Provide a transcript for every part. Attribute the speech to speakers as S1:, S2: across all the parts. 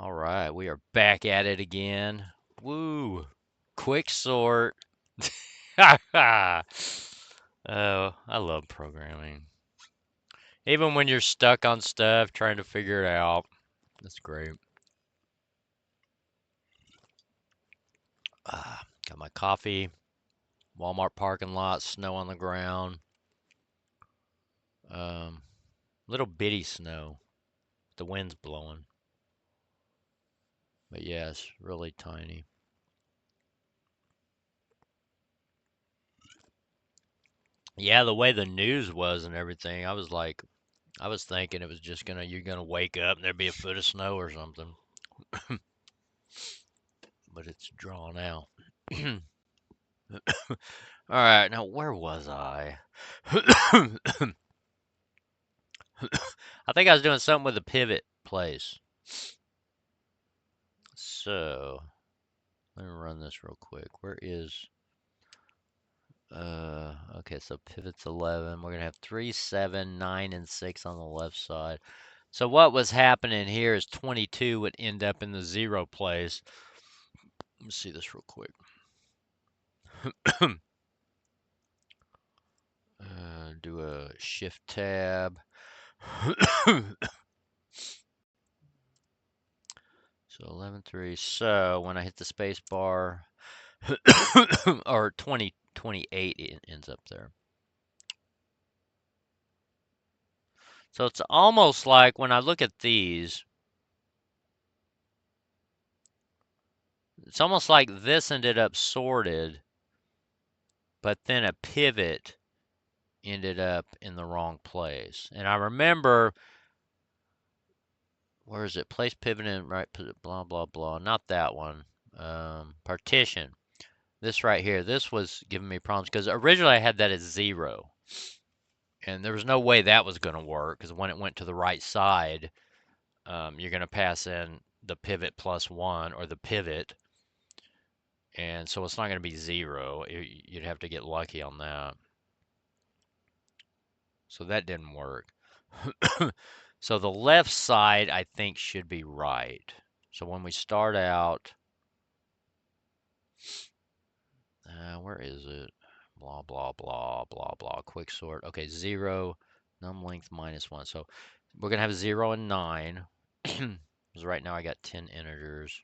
S1: All right, we are back at it again. Woo! Quicksort. Oh, I love programming. Even when you're stuck on stuff trying to figure it out. That's great. Got my coffee. Walmart parking lot, snow on the ground. Um, Little bitty snow. The wind's blowing. But yeah, it's really tiny. Yeah, the way the news was and everything, I was thinking it was just you're gonna wake up and there'd be a foot of snow or something. But it's drawn out. All right, now where was I? I think I was doing something with the pivot place. So let me run this real quick. Where is okay, so pivot's 11. We're gonna have 3, 7, 9, and 6 on the left side. So what was happening here is 22 would end up in the 0 place. Let me see this real quick. Do a shift tab. So 11.3. So when I hit the space bar, or 28, it ends up there. So it's almost like when I look at these, it's almost like this ended up sorted, but then a pivot ended up in the wrong place. And I remember, where is it? Place pivot in right, blah, blah, blah. Not that one. Partition. This right here, this was giving me problems because originally I had that as 0. And there was no way that was going to work because when it went to the right side, you're going to pass in the pivot plus 1 or the pivot. And so it's not going to be 0. You'd have to get lucky on that. So that didn't work. So the left side, I think, should be right. So when we start out, where is it? Blah, blah, blah, blah, blah. Quicksort. Okay, 0, num length -1. So we're going to have 0 and 9. Because right now I got 10 integers.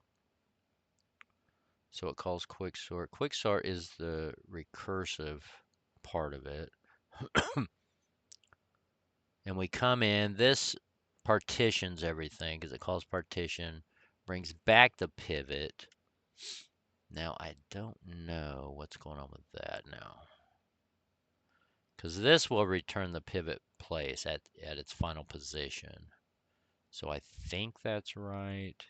S1: So it calls quicksort. Quicksort is the recursive part of it. And we come in, this partitions everything because it calls partition, brings back the pivot. Now I don't know what's going on with that now. Because this will return the pivot place at its final position. So I think that's right.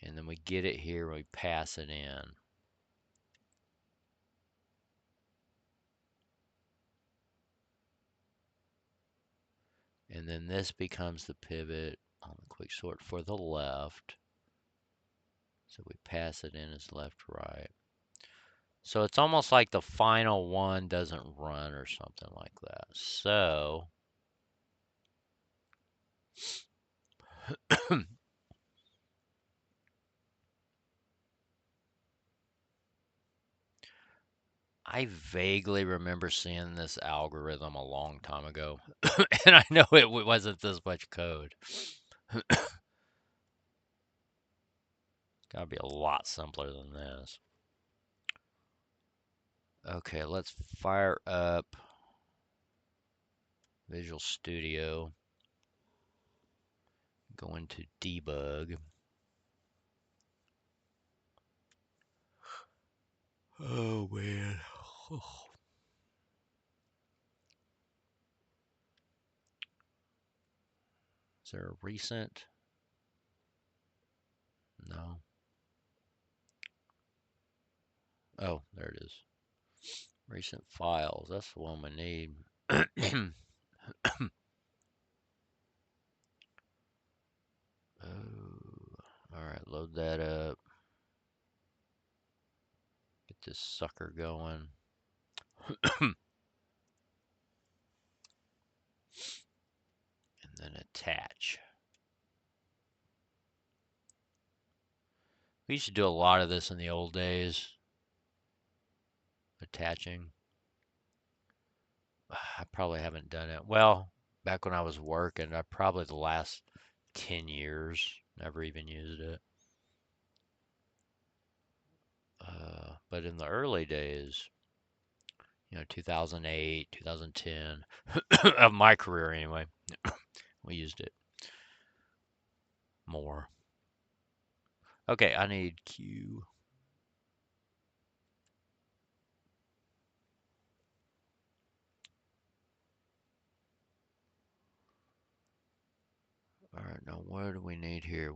S1: And then we get it here, we pass it in. And then this becomes the pivot on the quicksort for the left. So we pass it in as left, right. So it's almost like the final one doesn't run or something like that. So I vaguely remember seeing this algorithm a long time ago. And I know it wasn't this much code. It's got to be a lot simpler than this. Okay, let's fire up Visual Studio. Go into debug. Oh man. Is there a recent? No. Oh, there it is. Recent files. That's the one we need. Oh, all right. Load that up. Get this sucker going. And then attach. We used to do a lot of this in the old days, attaching. I probably haven't done it. Well, back when I was working, I probably the last 10 years never even used it. But in the early days, 2008, 2010, of my career anyway, we used it more. Okay, I need Q. All right, now what do we need here?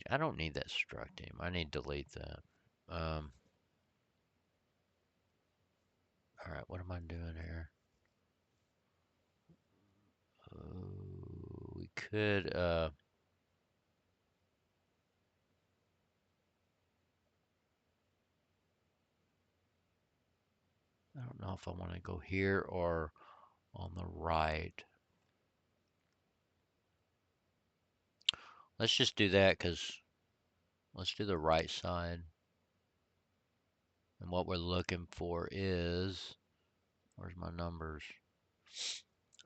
S1: I don't need that struct team. I need to delete that. All right, what am I doing here? We could, I don't know if I want to go here or on the right. Let's just do that because let's do the right side. And what we're looking for is, where's my numbers?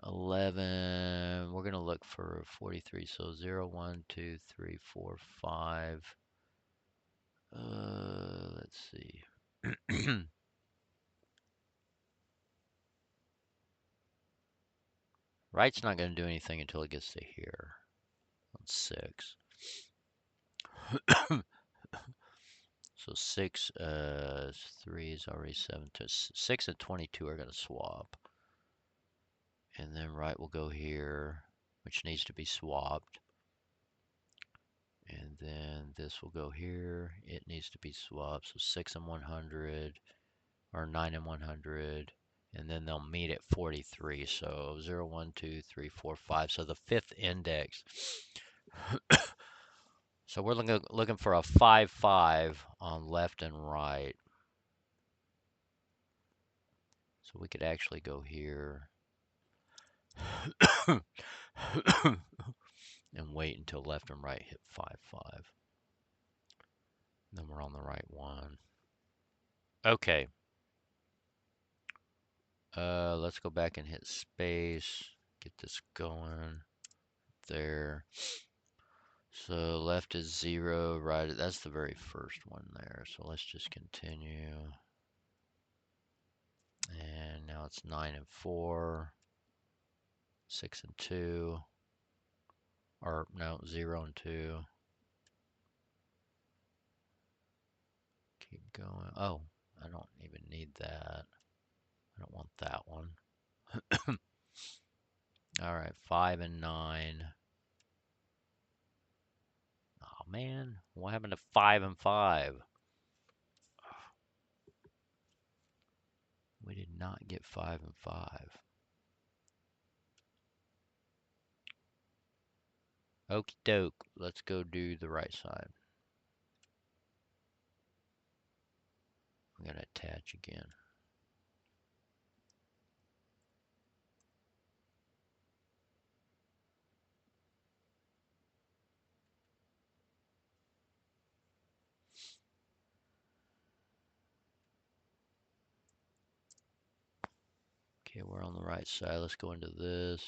S1: 11. We're going to look for 43. So 0, 1, 2, 3, 4, 5. Let's see. Right's not going to do anything until it gets to here on 6. So 6, 3 is already 7. 6 and 22 are going to swap. And then right will go here, which needs to be swapped. And then this will go here. It needs to be swapped. So 6 and 100, or 9 and 100. And then they'll meet at 43. So 0, 1, 2, 3, 4, 5. So the fifth index. So we're looking for a 5, 5 on left and right. So we could actually go here and wait until left and right hit 5, 5. Then we're on the right one. Okay. Let's go back and hit space. Get this going. There. So left is 0, right. That's the very first one there. So let's just continue. And now it's 9 and 4. 6 and 2. Or no, 0 and 2. Keep going. Oh, I don't even need that. I don't want that one. All right, 5 and 9. Oh man, what happened to 5 and 5? We did not get 5 and 5. Okie doke, let's go do the right side. I'm going to attach again. Okay, we're on the right side. Let's go into this.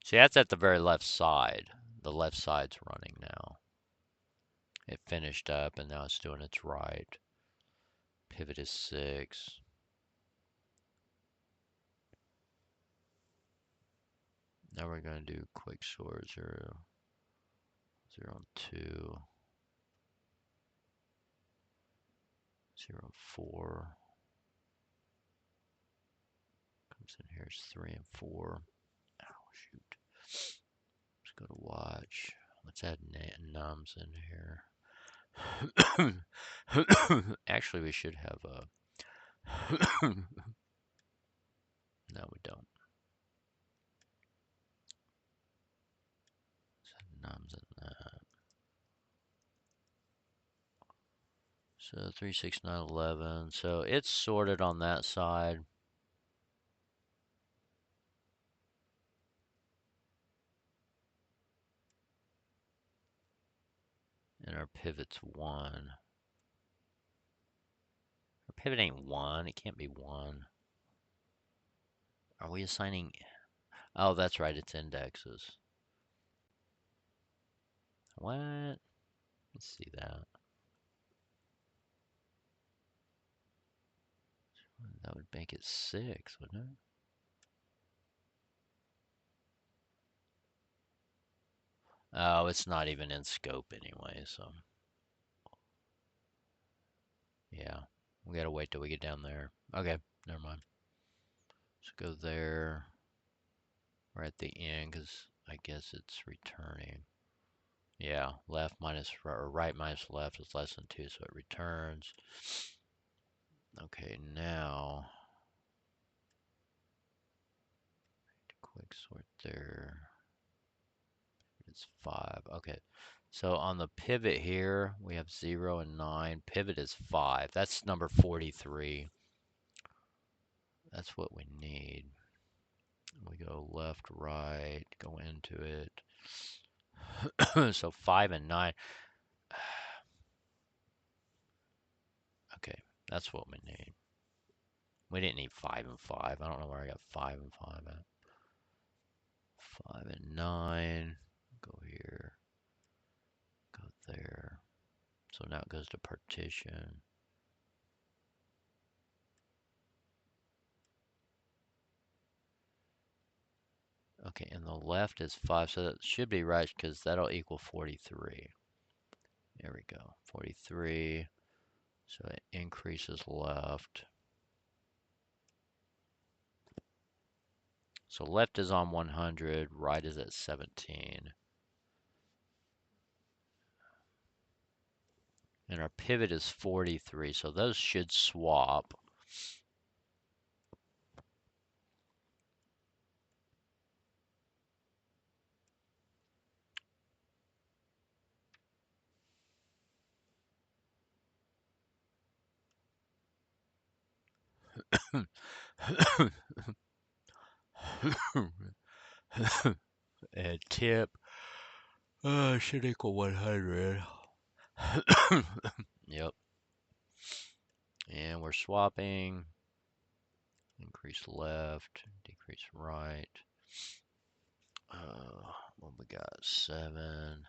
S1: See, that's at the very left side. The left side's running now. It finished up and now it's doing its right. Pivot is 6. Now we're going to do Quicksort 0, 0, 2, 0, 4. Comes in here is 3 and 4. Oh, shoot. Let's go to watch. Let's add nums in here. Actually, we should have a. No, we don't. Let's add nums in that. So 3, 6, 9, 11. So it's sorted on that side. And our pivot's 1. Our pivot ain't 1. It can't be 1. Are we assigning? Oh, that's right. It's indexes. What? Let's see that. That would make it 6, wouldn't it? Oh, it's not even in scope anyway, so. Yeah, we gotta wait till we get down there. Okay, never mind. Let's go there. We're at the end because I guess it's returning. Yeah, left minus or right minus left is less than 2, so it returns. Okay, now quick sort there. It's 5. Okay, so on the pivot here we have 0 and 9. Pivot is 5. That's number 43. That's what we need. We go left, right, go into it. So 5 and 9. Okay, that's what we need. We didn't need 5 and 5. I don't know where I got 5 and 5 at. 5 and 9. Go here. Go there. So now it goes to partition. Okay, and the left is 5, so that should be right because that'll equal 43. There we go, 43. So it increases left. So left is on 100, right is at 17. And our pivot is 43, so those should swap. And tip should equal 100. Yep. And we're swapping. Increase left, decrease right. What we got? 7, 100.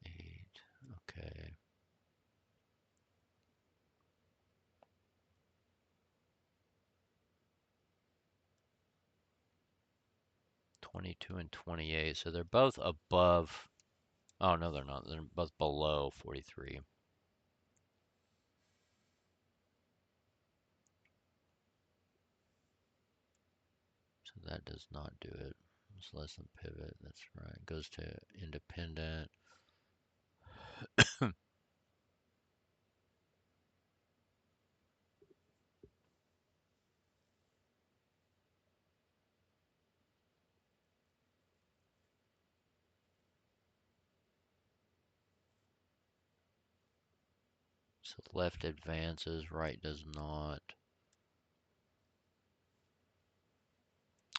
S1: 8. Okay. 22 and 28. So they're both above. Oh, no, they're not. They're both below 43. So that does not do it. It's less than pivot. That's right. It goes to independent. So left advances, right does not.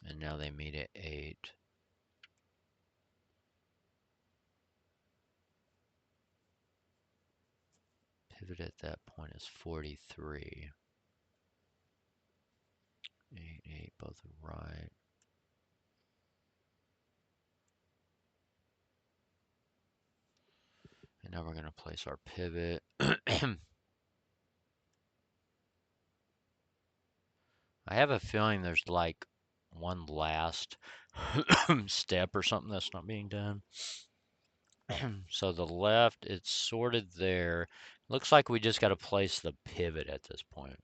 S1: And now they meet at 8. Pivot at that point is 43. 8, 8, both are right. And now we're going to place our pivot. I have a feeling there's like one last step or something that's not being done. So the left, it's sorted there. Looks like we just got to place the pivot at this point.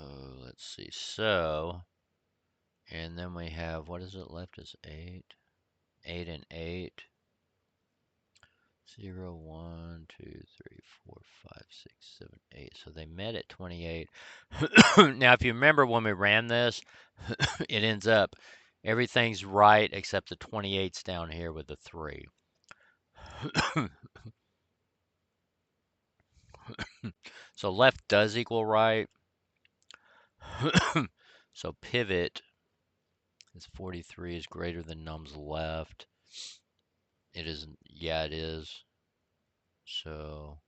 S1: Oh, let's see. So, and then we have, what is it left is 8. 8 and 8. 0, 1, 2, 3, 4, 5, 6, 7, 8. So they met at 28. Now, if you remember when we ran this, it ends up Everything's right except the 28's down here with the 3. So left does equal right. So pivot is 43 is greater than num's left. It isn't. Yeah, it is. So,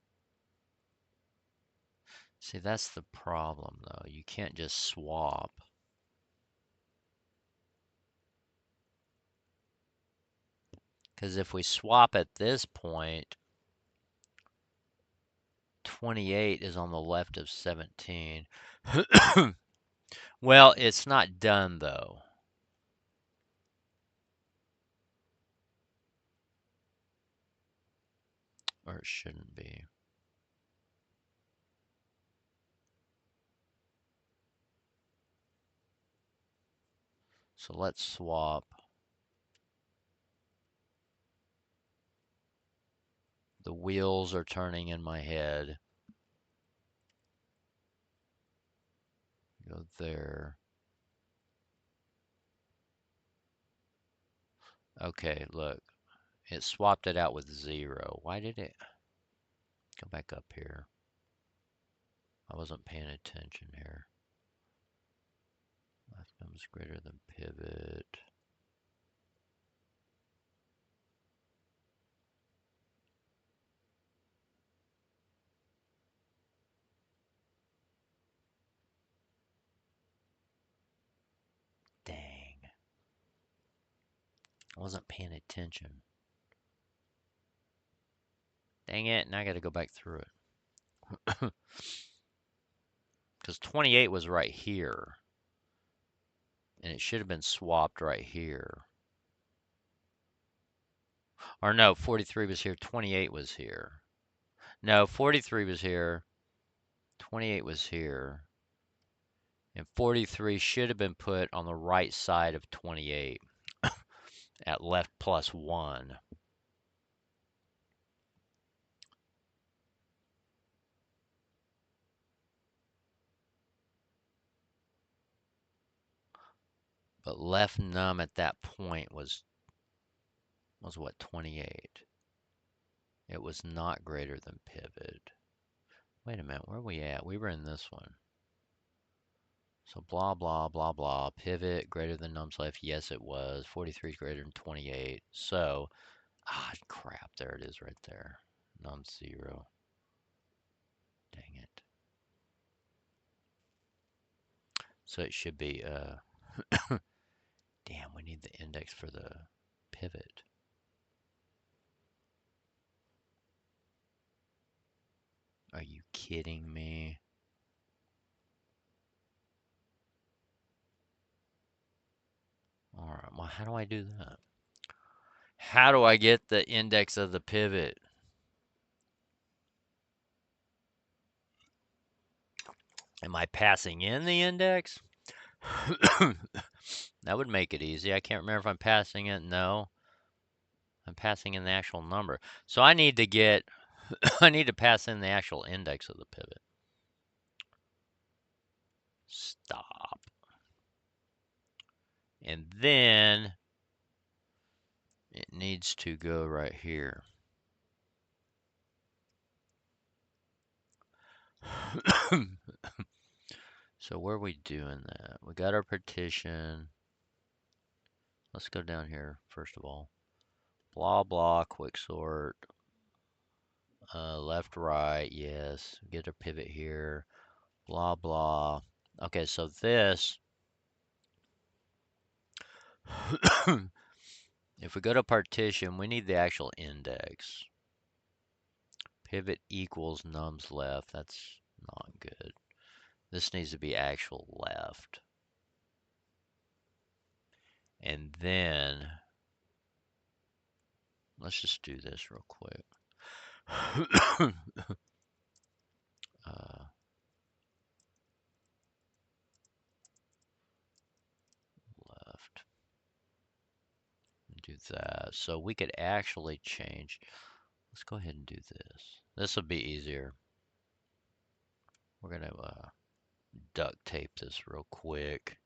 S1: see, that's the problem, though. You can't just swap. Because if we swap at this point, 28 is on the left of 17. Well, it's not done, though. Or it shouldn't be. So let's swap. The wheels are turning in my head. Go there. Okay, look. It swapped it out with 0. Why did it? Go back up here. I wasn't paying attention here. Left num's greater than pivot. Dang. I wasn't paying attention. Dang it, now I gotta go back through it. Because 28 was right here. And it should have been swapped right here. Or no, 43 was here, 28 was here. No, 43 was here, 28 was here. And 43 should have been put on the right side of 28 at left plus 1. But left num at that point was what, 28? It was not greater than pivot. Wait a minute, where are we at? We were in this one. So blah, blah, blah, blah. Pivot greater than num's left. Yes, it was. 43 is greater than 28. So, crap. There it is right there. Num's 0. Dang it. So it should be, damn, we need the index for the pivot. Are you kidding me? All right, well, how do I do that? How do I get the index of the pivot? Am I passing in the index? That would make it easy. I can't remember if I'm passing it. No. I'm passing in the actual number. So I need to get, I need to pass in the actual index of the pivot. Stop. And then it needs to go right here. So where are we doing that? We got our partition. Let's go down here first of all. Blah, blah, quicksort. Left, right, yes. Get a pivot here. Blah, blah. Okay, so this, if we go to partition, we need the actual index. Pivot equals num's left. That's not good. This needs to be actual left. And then, let's just do this real quick. Left. Do that. So we could actually change. Let's go ahead and do this. This will be easier. We're going to duct tape this real quick.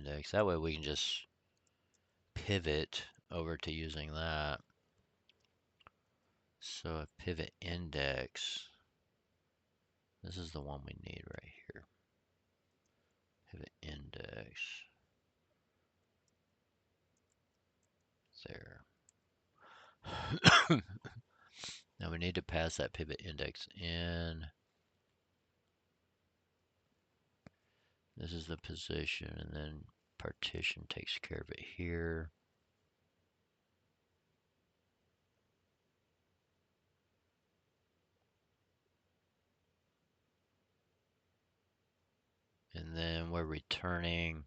S1: index. That way we can just pivot over to using that. So a pivot index, this is the one we need right here. Pivot index. There. Now we need to pass that pivot index in. This is the position, and then partition takes care of it here. And then we're returning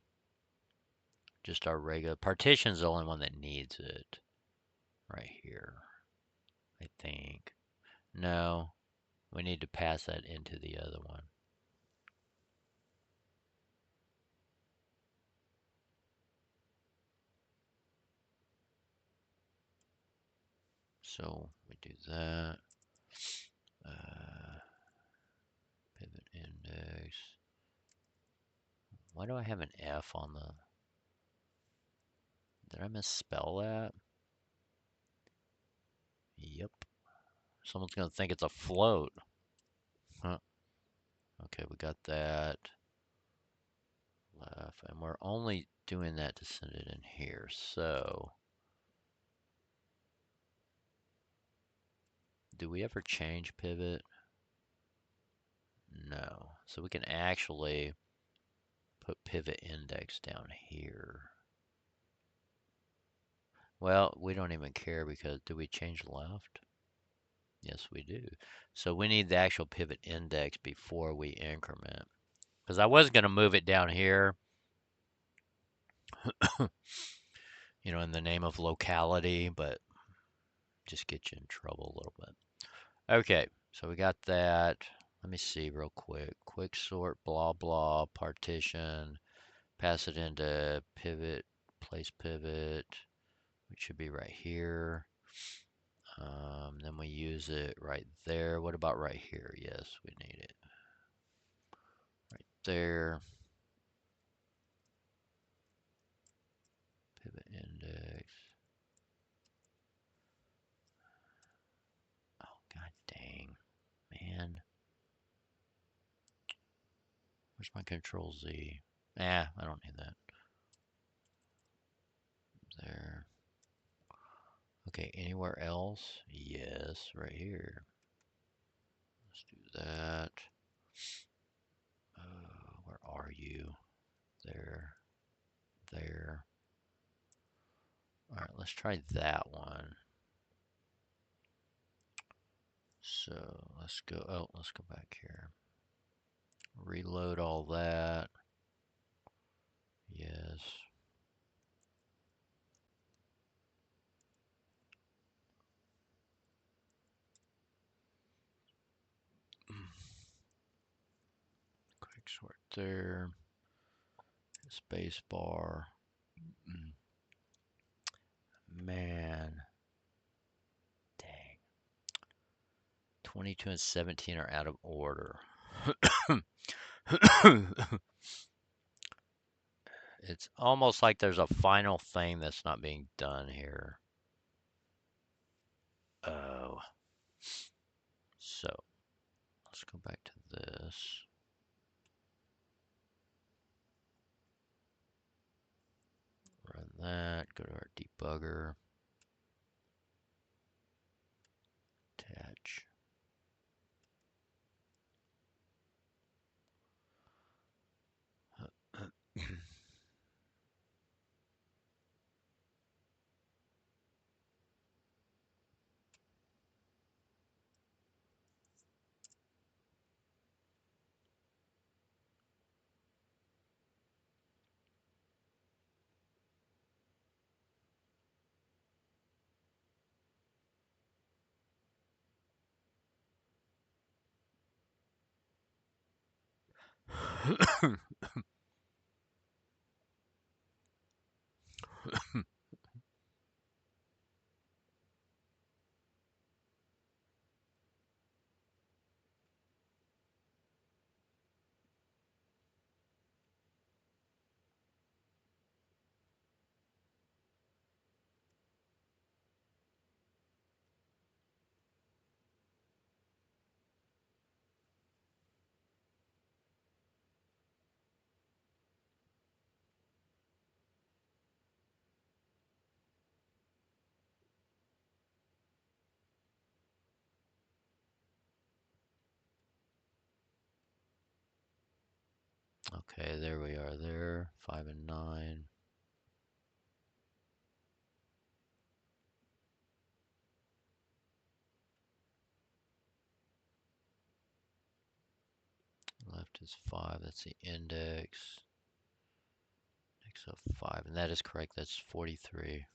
S1: just our regular. Partition's the only one that needs it right here, I think. No, we need to pass that into the other one. So we do that. Pivot index. Why do I have an F on the... Did I misspell that? Yep. Someone's going to think it's a float. Huh. Okay, we got that. Left. And we're only doing that to send it in here. So... Do we ever change pivot? No. So we can actually put pivot index down here. Well, we don't even care because do we change left? Yes, we do. So we need the actual pivot index before we increment. Because I was going to move it down here, you know, in the name of locality, but just get you in trouble a little bit. Okay, so we got that. Let me see real quick. Quicksort, blah, blah, partition. Pass it into pivot, place pivot, which should be right here. Then we use it right there. What about right here? Yes, we need it. Right there. Pivot index. Oh, god dang. Man. Where's my control Z? I don't need that. There. Okay, anywhere else? Yes, right here. Let's do that. Where are you? There. There. Alright, let's try that one. So let's go, let's go back here. Reload all that. Yes. Quicksort there. Space bar. Man. Dang. 22 and 17 are out of order. It's almost like there's a final thing that's not being done here. Oh. So, let's go back to this. Run that. Go to our debugger. Attach. Okay, there we are there, 5 and 9. Left is 5, that's the index. Index of 5, and that is correct, that's 43.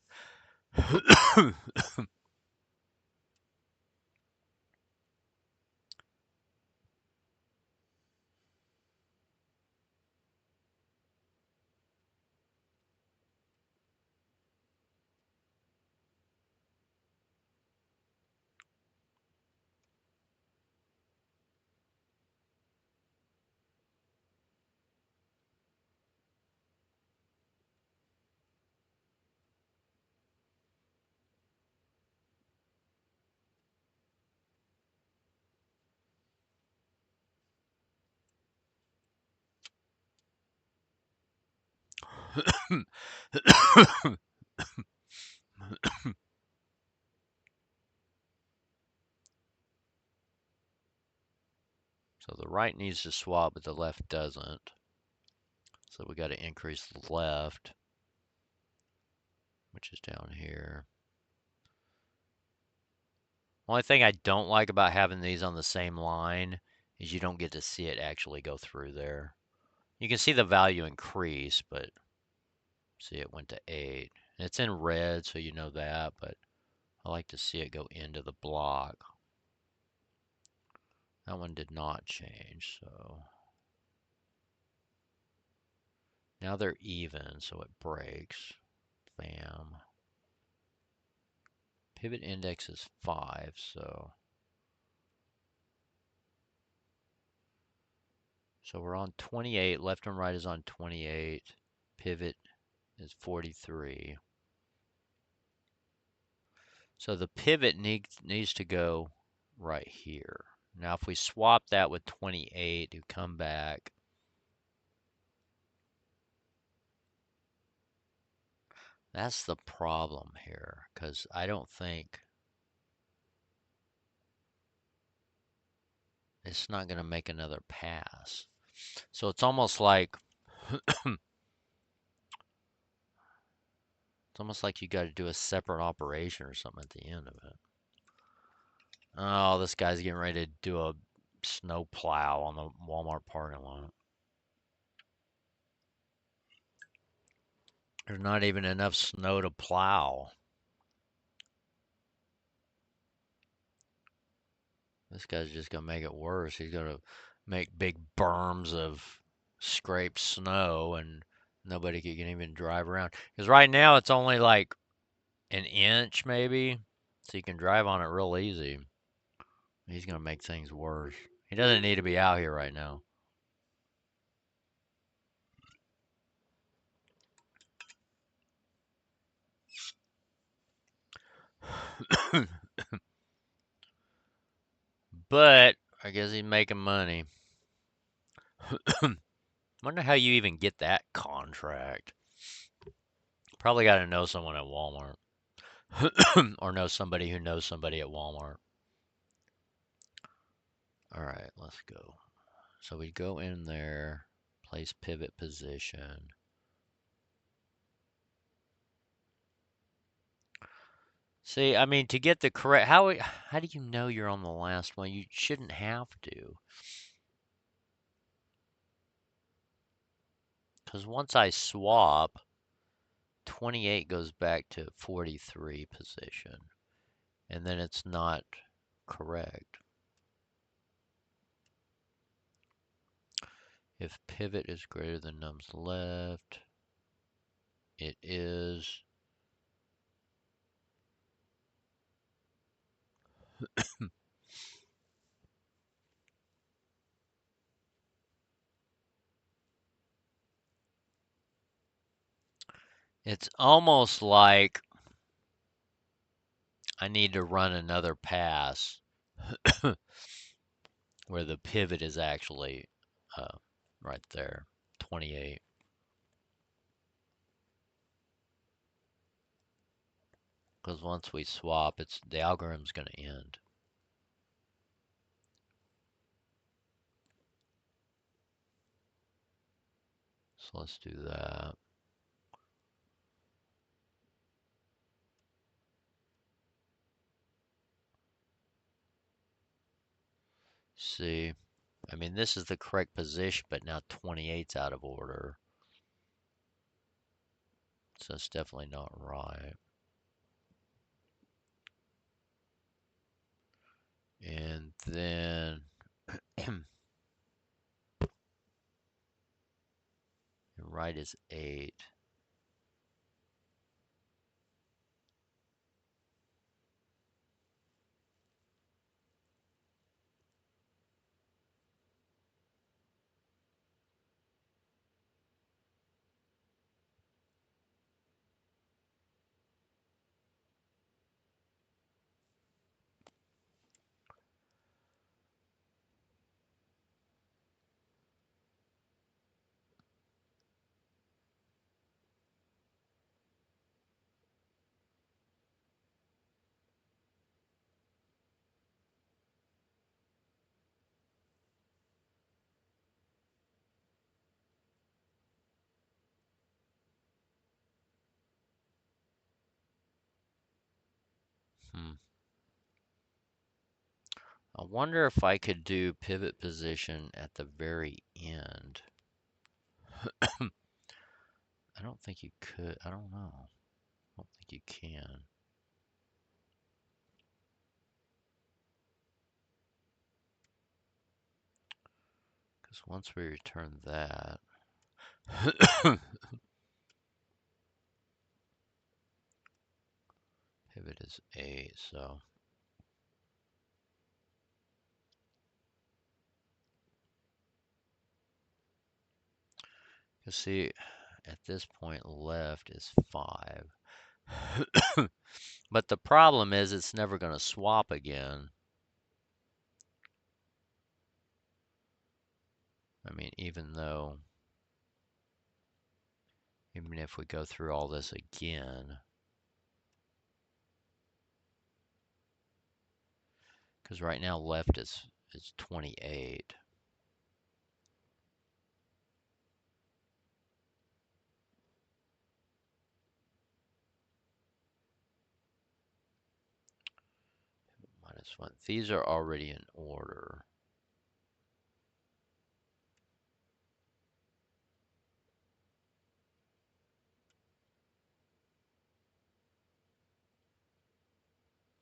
S1: So the right needs to swap, but the left doesn't. So we got to increase the left, which is down here. Only thing I don't like about having these on the same line is you don't get to see it actually go through there. You can see the value increase, but see it went to 8. It's in red, so you know that, but I like to see it go into the block. That one did not change, so now they're even, so it breaks. Bam. Pivot index is 5, so we're on 28. Left and right is on 28. Pivot is 43. So the pivot needs to go right here. Now if we swap that with 28 to come back, that's the problem here, because I don't think it's not going to make another pass. So it's almost like you got to do a separate operation or something at the end of it. Oh, this guy's getting ready to do a snow plow on the Walmart parking lot. There's not even enough snow to plow. This guy's just going to make it worse. He's going to make big berms of scraped snow and nobody can even drive around. Because right now it's only like an inch maybe, so you can drive on it real easy. He's going to make things worse. He doesn't need to be out here right now. But I guess he's making money. Wonder how you even get that contract. Probably got to know someone at Walmart. Or know somebody who knows somebody at Walmart. All right, let's go. So we go in there, place pivot position. See, I mean, to get the correct, how do you know you're on the last one? You shouldn't have to. Because once I swap, 28 goes back to 43 position. And then it's not correct. If pivot is greater than num's left, it is. It's almost like I need to run another pass where the pivot is actually right there, 28. Because once we swap, the algorithm's going to end. So let's do that. See, I mean, this is the correct position, but now 28's out of order. So it's definitely not right. And then right is 8. Hmm. I wonder if I could do pivot position at the very end. I don't think you could. I don't know. I don't think you can. Because once we return that, pivot is 8, so. You see, at this point, left is 5. But the problem is it's never going to swap again. I mean, even if we go through all this again, because right now left is 28. -1. These are already in order.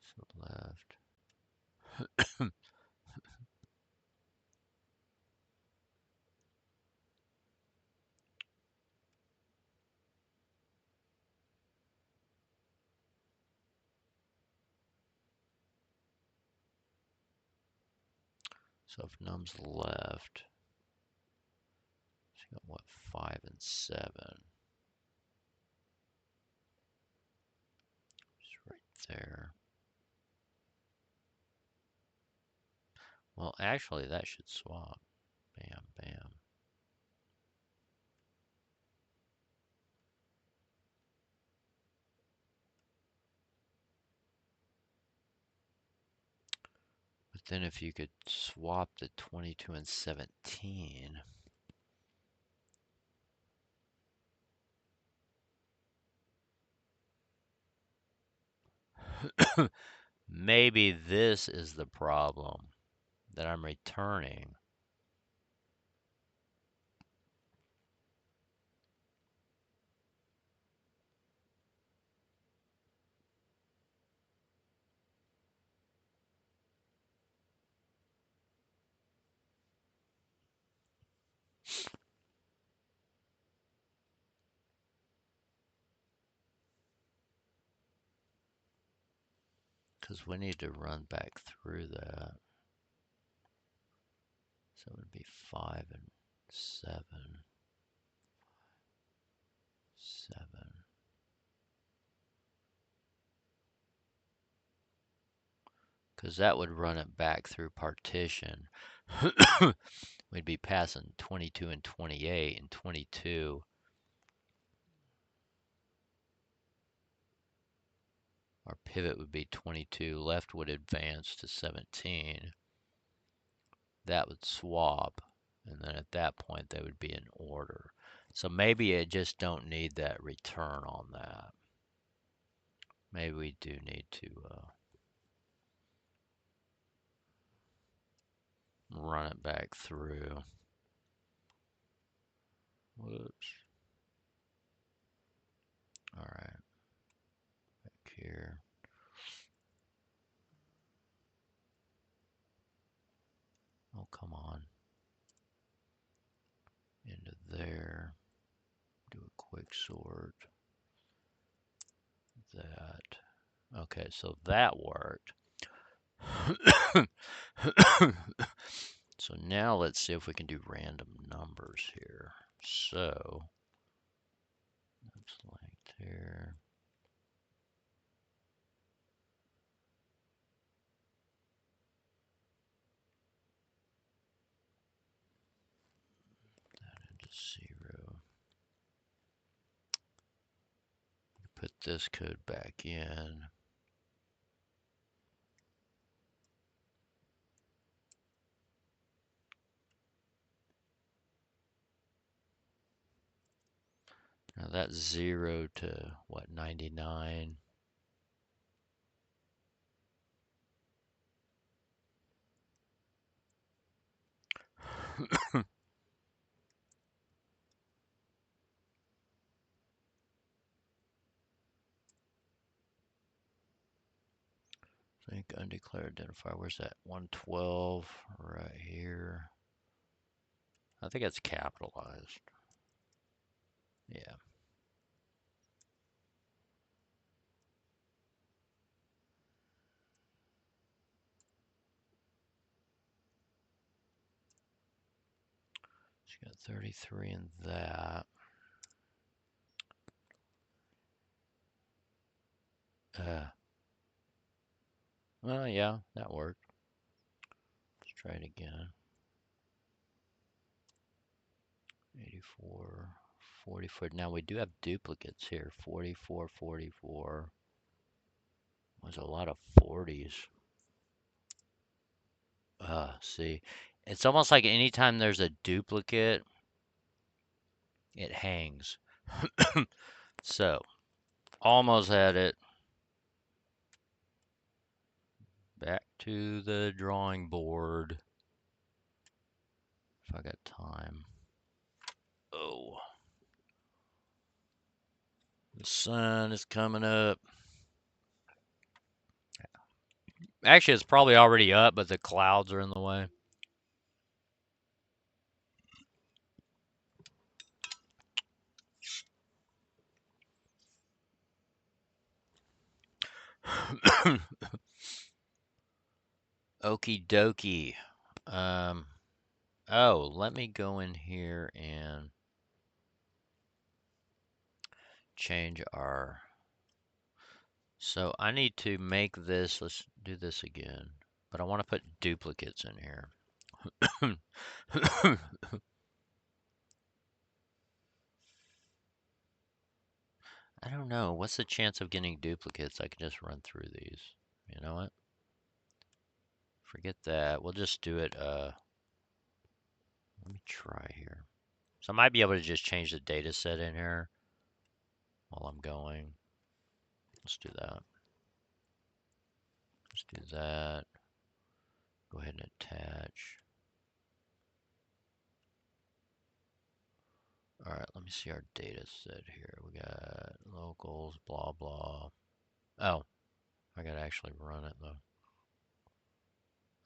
S1: So left. So if num's left, so you got what, 5 and 7. Just right there. Well, actually, that should swap. Bam, bam. But then if you could swap the 22 and 17, maybe this is the problem that I'm returning. Because we need to run back through that. So it would be 5 and 7. 7. Because that would run it back through partition. We'd be passing 22 and 28, and 22. Our pivot would be 22. Left would advance to 17. That would swap. And then at that point, they would be in order. So maybe I just don't need that return on that. Maybe we do need to run it back through. Whoops. All right, back here. Oh, come on. Into there. Do a quick sort. That. Okay, so that worked. So now let's see if we can do random numbers here. So that's linked here. That into 0. Put this code back in. Now that's 0 to what, 99? Think undeclared identifier. Where's that? 112 right here. I think it's capitalized. Yeah. So you got 33 in that. Well, yeah, that worked. Let's try it again. 84, 44. Now we do have duplicates here. 44, 44. There's a lot of 40s. See, it's almost like anytime there's a duplicate, it hangs. So, almost had it. Back to the drawing board. If I got time. Oh. The sun is coming up. Actually, it's probably already up, but the clouds are in the way. Okie dokie. Oh, let me go in here and change our. So I need to make this. Let's do this again. But I want to put duplicates in here. I don't know. What's the chance of getting duplicates? I can just run through these. You know what? Forget that. We'll just do it. Let me try here. So I might be able to just change the data set in here while I'm going. Let's do that. Let's do that. Go ahead and attach. All right, let me see our data set here. We got locals, blah, blah. Oh, I got to actually run it though.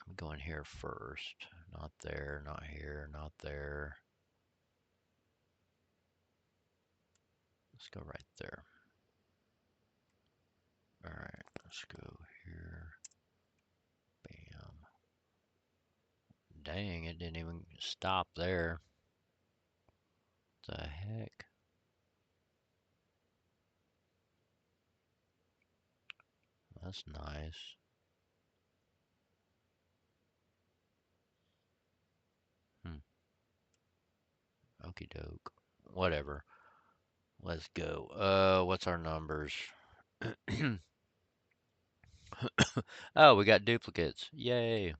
S1: I'm going here first. Not there, not here, not there. Let's go right there. All right, let's go here. Bam. Dang, it didn't even stop there. What the heck? That's nice. Okie doke. Whatever. Let's go. What's our numbers? Oh, we got duplicates. Yay.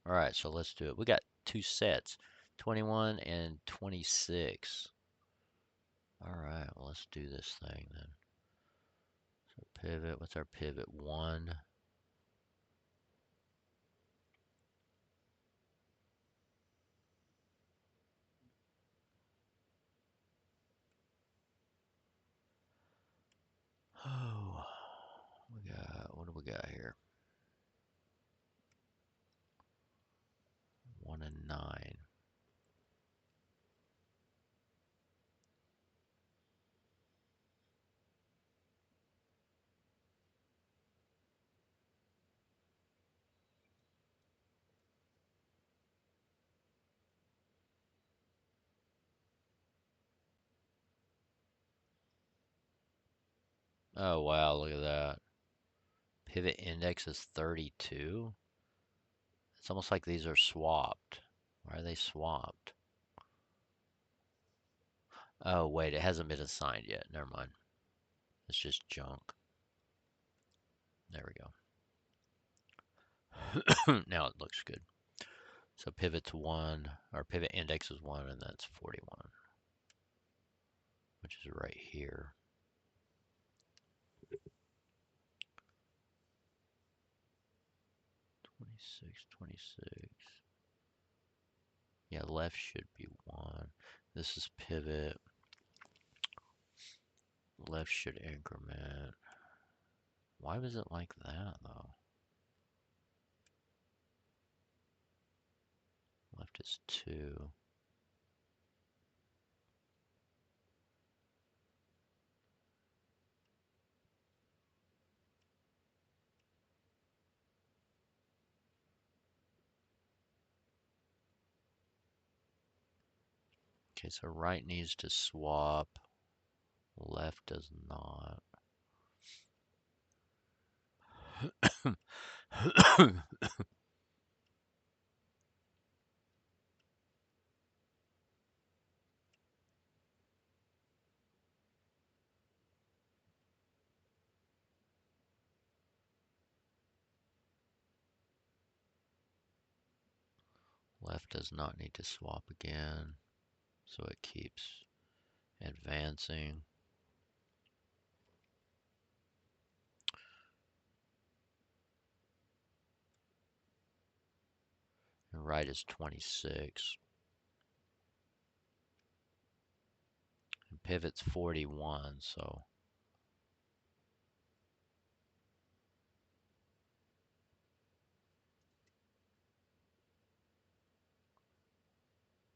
S1: All right, so let's do it. We got two sets, 21 and 26. All right, well, let's do this thing then. So pivot, what's our pivot? 1. Oh, what do we got here? 1 and 9. Oh, wow, look at that. Pivot index is 32. It's almost like these are swapped. Why are they swapped? Oh, wait, it hasn't been assigned yet. Never mind. It's just junk. There we go. Now it looks good. So pivot's 1, or pivot index is 1, and that's 41, which is right here. 26, 26. Yeah, left should be 1. This is pivot. Left should increment. Why was it like that, though? Left is 2. Okay, so right needs to swap. Left does not. Left does not need to swap again, so it keeps advancing. And right is 26. And pivot's 41, so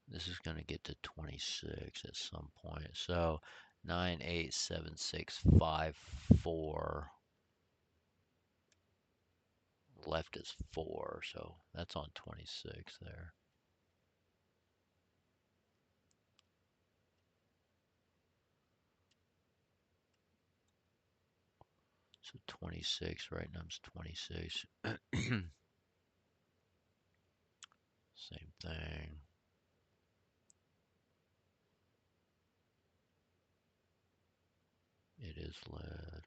S1: this is going to get to 26 at some point. So 9, 8, 7, 6, 5, 4. Left is 4, so that's on 26 there. So 26, right now it's 26. Same thing. It is left,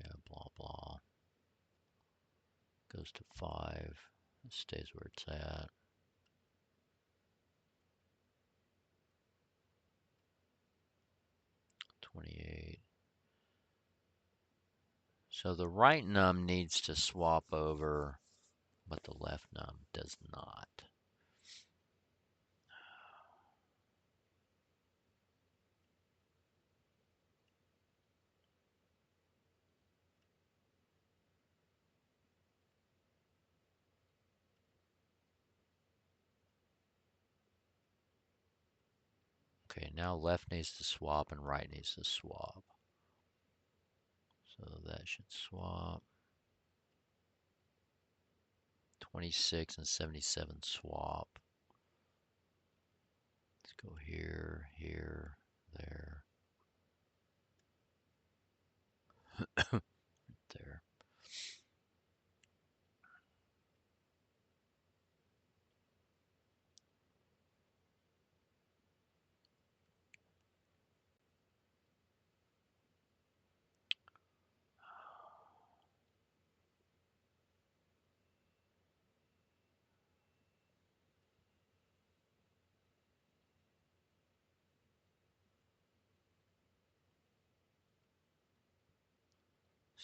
S1: yeah, blah, blah. Goes to 5. It stays where it's at. 28. So the right num needs to swap over, but the left num does not. Okay, now left needs to swap and right needs to swap. So that should swap. 26 and 77 swap. Let's go here, here, there, there.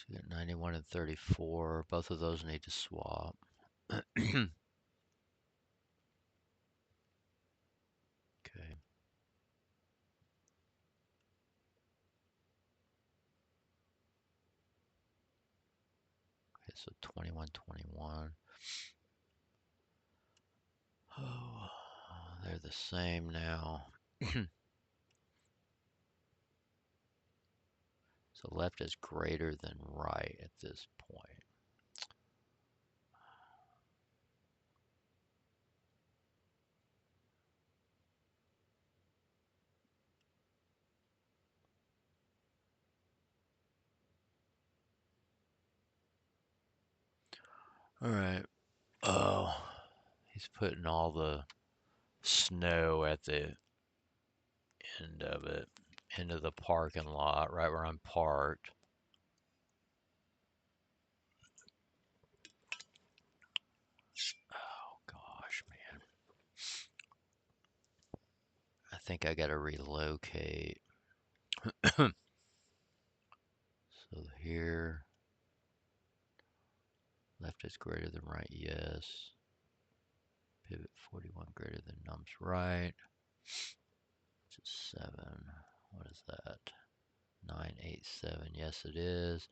S1: So we got 91 and 34. Both of those need to swap. Okay. Okay, so 21, 21. Oh, they're the same now. So left is greater than right at this point. All right. Oh, he's putting all the snow at the end of it, into the parking lot, right where I'm parked. Oh gosh, man. I think I gotta relocate. So here, left is greater than right, yes. Pivot 41 greater than num's right. Which is 7. What is that? 987, yes it is.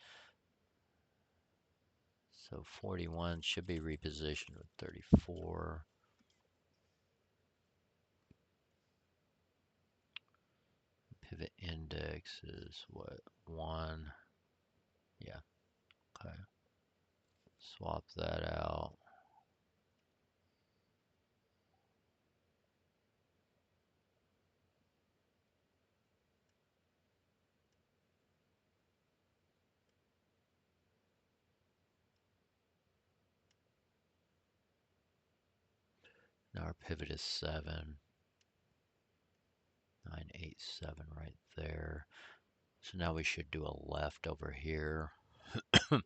S1: So 41 should be repositioned with 34. Pivot index is what? 1. Yeah, okay. Swap that out. Now our pivot is 7. 987 right there. So now we should do a left over here. I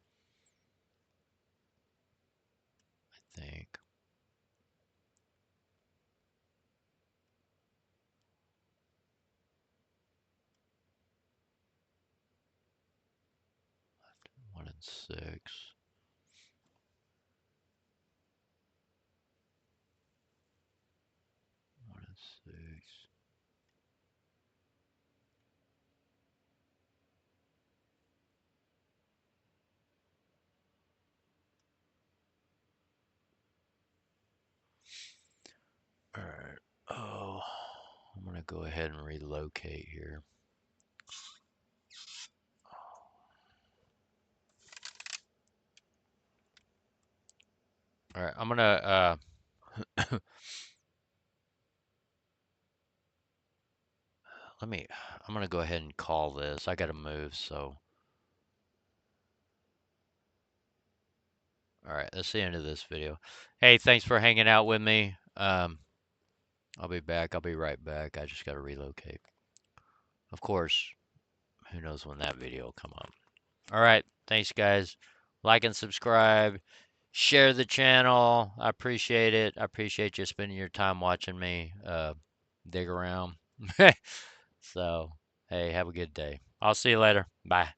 S1: think. Left 1 and 6. 1 and 6. All right. Oh, I'm going to go ahead and relocate here. All right. I'm going to I'm going to go ahead and call this. I got to move, so. All right. That's the end of this video. Hey, thanks for hanging out with me. I'll be back. I'll be right back. I just got to relocate. Of course, who knows when that video will come up. All right. Thanks, guys. Like and subscribe. Share the channel. I appreciate it. I appreciate you spending your time watching me dig around. So, hey, have a good day. I'll see you later. Bye.